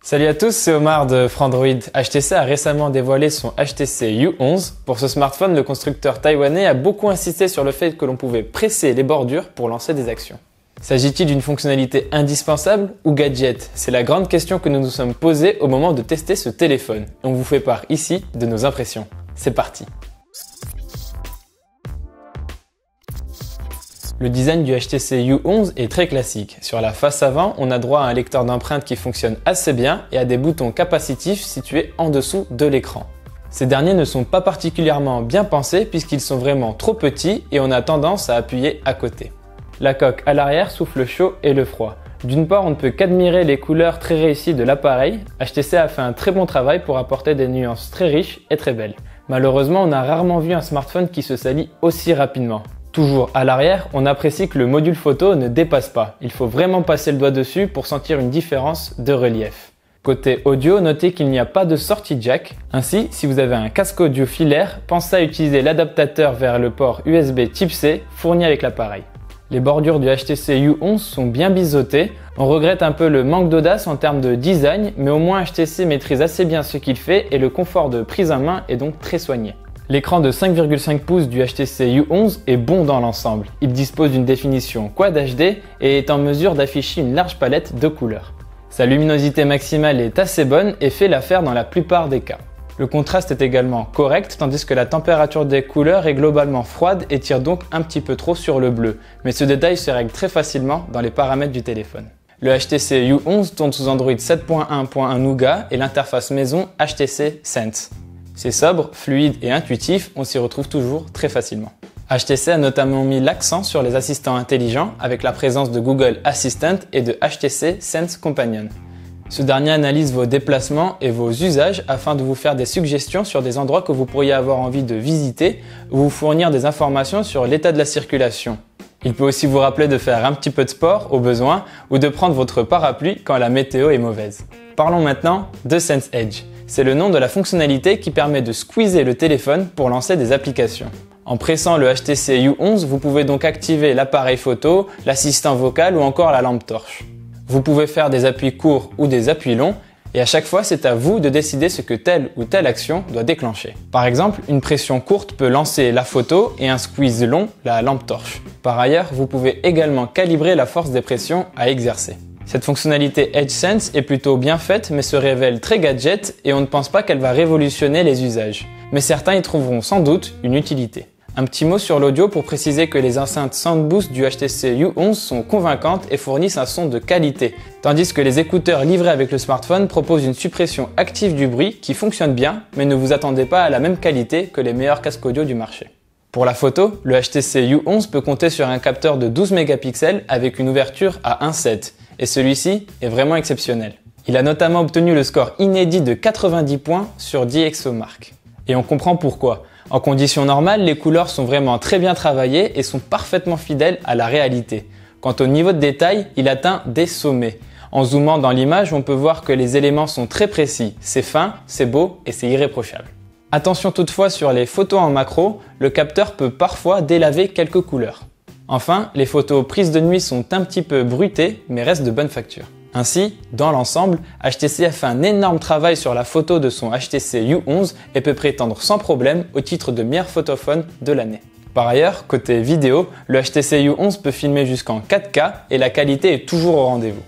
Salut à tous, c'est Omar de Frandroid. HTC a récemment dévoilé son HTC U11. Pour ce smartphone, le constructeur taïwanais a beaucoup insisté sur le fait que l'on pouvait presser les bordures pour lancer des actions. S'agit-il d'une fonctionnalité indispensable ou gadget? C'est la grande question que nous nous sommes posée au moment de tester ce téléphone. On vous fait part ici de nos impressions. C'est parti! Le design du HTC U11 est très classique. Sur la face avant, on a droit à un lecteur d'empreintes qui fonctionne assez bien et à des boutons capacitifs situés en dessous de l'écran. Ces derniers ne sont pas particulièrement bien pensés puisqu'ils sont vraiment trop petits et on a tendance à appuyer à côté. La coque à l'arrière souffle le chaud et le froid. D'une part, on ne peut qu'admirer les couleurs très réussies de l'appareil. HTC a fait un très bon travail pour apporter des nuances très riches et très belles. Malheureusement, on a rarement vu un smartphone qui se salit aussi rapidement. Toujours à l'arrière, on apprécie que le module photo ne dépasse pas. Il faut vraiment passer le doigt dessus pour sentir une différence de relief. Côté audio, notez qu'il n'y a pas de sortie jack. Ainsi, si vous avez un casque audio filaire, pensez à utiliser l'adaptateur vers le port USB Type C fourni avec l'appareil. Les bordures du HTC U11 sont bien biseautées. On regrette un peu le manque d'audace en termes de design, mais au moins HTC maîtrise assez bien ce qu'il fait et le confort de prise en main est donc très soigné. L'écran de 5,5 pouces du HTC U11 est bon dans l'ensemble. Il dispose d'une définition Quad HD et est en mesure d'afficher une large palette de couleurs. Sa luminosité maximale est assez bonne et fait l'affaire dans la plupart des cas. Le contraste est également correct, tandis que la température des couleurs est globalement froide et tire donc un petit peu trop sur le bleu. Mais ce détail se règle très facilement dans les paramètres du téléphone. Le HTC U11 tourne sous Android 7.1.1 Nougat et l'interface maison HTC Sense. C'est sobre, fluide et intuitif, on s'y retrouve toujours très facilement. HTC a notamment mis l'accent sur les assistants intelligents avec la présence de Google Assistant et de HTC Sense Companion. Ce dernier analyse vos déplacements et vos usages afin de vous faire des suggestions sur des endroits que vous pourriez avoir envie de visiter ou vous fournir des informations sur l'état de la circulation. Il peut aussi vous rappeler de faire un petit peu de sport au besoin ou de prendre votre parapluie quand la météo est mauvaise. Parlons maintenant de Sense Edge. C'est le nom de la fonctionnalité qui permet de squeezer le téléphone pour lancer des applications. En pressant le HTC U11, vous pouvez donc activer l'appareil photo, l'assistant vocal ou encore la lampe torche. Vous pouvez faire des appuis courts ou des appuis longs et à chaque fois c'est à vous de décider ce que telle ou telle action doit déclencher. Par exemple, une pression courte peut lancer la photo et un squeeze long la lampe torche. Par ailleurs, vous pouvez également calibrer la force des pressions à exercer. Cette fonctionnalité EdgeSense est plutôt bien faite mais se révèle très gadget et on ne pense pas qu'elle va révolutionner les usages. Mais certains y trouveront sans doute une utilité. Un petit mot sur l'audio pour préciser que les enceintes SoundBoost du HTC U11 sont convaincantes et fournissent un son de qualité, tandis que les écouteurs livrés avec le smartphone proposent une suppression active du bruit qui fonctionne bien, mais ne vous attendez pas à la même qualité que les meilleurs casques audio du marché. Pour la photo, le HTC U11 peut compter sur un capteur de 12 mégapixels avec une ouverture à 1.7. Et celui-ci est vraiment exceptionnel. Il a notamment obtenu le score inédit de 90 points sur DxOMark. Et on comprend pourquoi. En conditions normales, les couleurs sont vraiment très bien travaillées et sont parfaitement fidèles à la réalité. Quant au niveau de détail, il atteint des sommets. En zoomant dans l'image, on peut voir que les éléments sont très précis. C'est fin, c'est beau et c'est irréprochable. Attention toutefois sur les photos en macro, le capteur peut parfois délaver quelques couleurs. Enfin, les photos prises de nuit sont un petit peu bruitées, mais restent de bonne facture. Ainsi, dans l'ensemble, HTC a fait un énorme travail sur la photo de son HTC U11 et peut prétendre sans problème au titre de meilleur photophone de l'année. Par ailleurs, côté vidéo, le HTC U11 peut filmer jusqu'en 4K et la qualité est toujours au rendez-vous.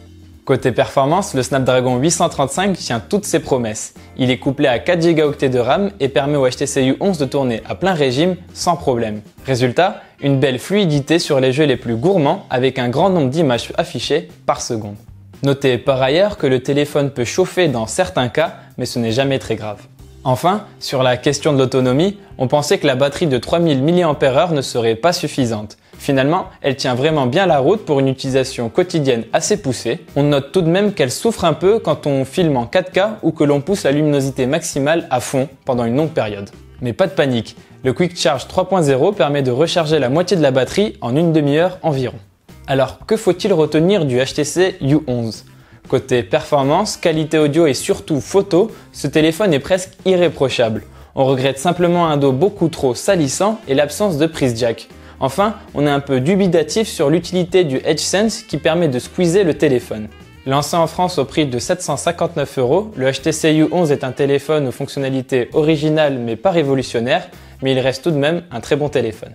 Côté performance, le Snapdragon 835 tient toutes ses promesses. Il est couplé à 4 Go de RAM et permet au HTC U11 de tourner à plein régime sans problème. Résultat, une belle fluidité sur les jeux les plus gourmands avec un grand nombre d'images affichées par seconde. Notez par ailleurs que le téléphone peut chauffer dans certains cas, mais ce n'est jamais très grave. Enfin, sur la question de l'autonomie, on pensait que la batterie de 3000 mAh ne serait pas suffisante. Finalement, elle tient vraiment bien la route pour une utilisation quotidienne assez poussée. On note tout de même qu'elle souffre un peu quand on filme en 4K ou que l'on pousse la luminosité maximale à fond pendant une longue période. Mais pas de panique, le Quick Charge 3.0 permet de recharger la moitié de la batterie en une demi-heure environ. Alors, que faut-il retenir du HTC U11 ? Côté performance, qualité audio et surtout photo, ce téléphone est presque irréprochable. On regrette simplement un dos beaucoup trop salissant et l'absence de prise jack. Enfin, on est un peu dubitatif sur l'utilité du EdgeSense qui permet de squeezer le téléphone. Lancé en France au prix de 759 €, le HTC U11 est un téléphone aux fonctionnalités originales mais pas révolutionnaires, mais il reste tout de même un très bon téléphone.